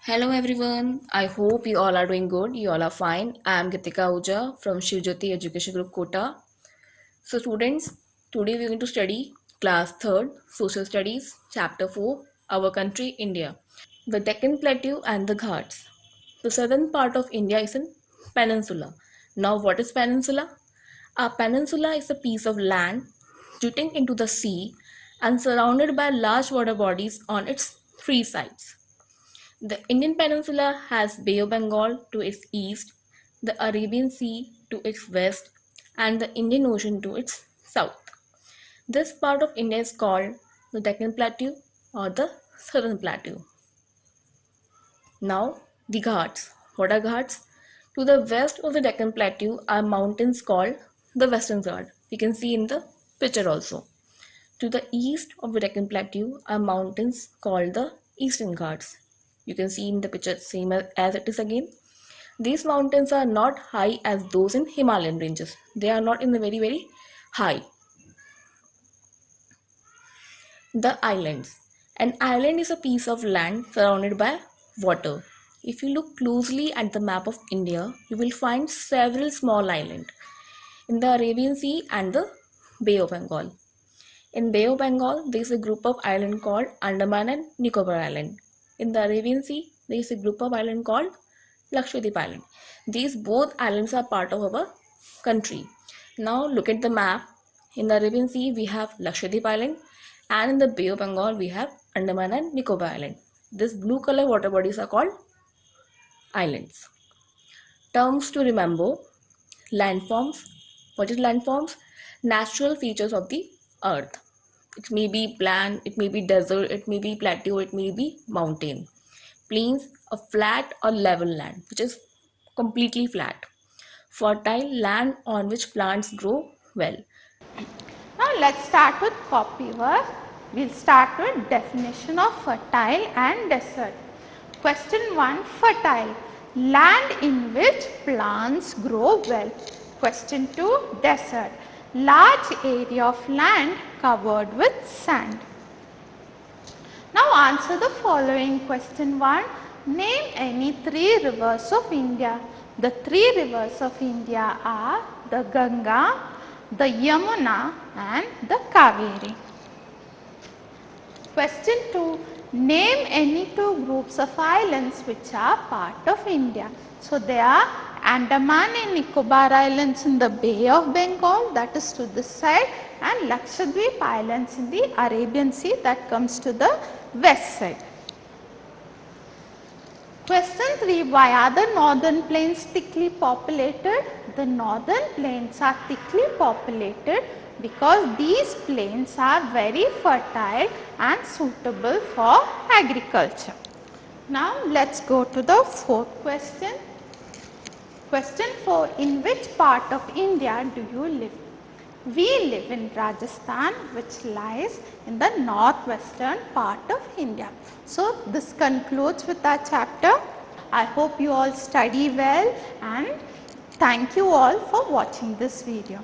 Hello everyone. I hope you all are doing good. You all are fine. I am Gitika Ahuja from Shivjyoti Education Group Kota. So students, today we are going to study class 3rd Social Studies chapter 4 Our Country India. The Deccan Plateau and the Ghats. The southern part of India is a peninsula. Now what is peninsula? A peninsula is a piece of land jutting into the sea and surrounded by large water bodies on its three sides. The Indian peninsula has Bay of Bengal to its east, the Arabian Sea to its west, and the Indian Ocean to its south. This part of India is called the Deccan Plateau or the Southern Plateau. Now, the Ghats. What are Ghats? To the west of the Deccan Plateau are mountains called the Western Ghats. You can see in the picture also. To the east of the Deccan Plateau are mountains called the Eastern Ghats. You can see in the picture same as it is again. These mountains are not high as those in Himalayan ranges. They are not in the very high. The islands. An island is a piece of land surrounded by water. If you look closely at the map of India, you will find several small islands in the Arabian Sea and the Bay of Bengal. In Bay of Bengal, there is a group of islands called Andaman and Nicobar Island. In the Arabian Sea, there is a group of islands called Lakshadweep Island. These both islands are part of our country. Now look at the map. In the Arabian Sea, we have Lakshadweep Island, and in the Bay of Bengal, we have Andaman and Nicobar Island. These blue color water bodies are called islands. Terms to remember: landforms. What is landforms? Natural features of the earth. It may be plain, it may be desert, it may be plateau, it may be mountain. Plains, a flat or level land, which is completely flat. Fertile land on which plants grow well. Now let's start with copy work. We'll start with definition of fertile and desert. Question 1, fertile, land in which plants grow well. Question 2, desert, large area of land covered with sand. Now answer the following. Question 1, name any three rivers of India. The three rivers of India are the Ganga, the Yamuna and the Kaveri. Question 2, name any two groups of islands which are part of India. So they are Andaman and Nicobar Islands in the Bay of Bengal, that is to this side, and Lakshadweep Islands in the Arabian Sea, that comes to the west side. Question 3, why are the northern plains thickly populated? The northern plains are thickly populated because these plains are very fertile and suitable for agriculture. Now let's go to the fourth question. Question 4, in which part of India do you live? We live in Rajasthan, which lies in the northwestern part of India. So this concludes with our chapter. I hope you all study well, and thank you all for watching this video.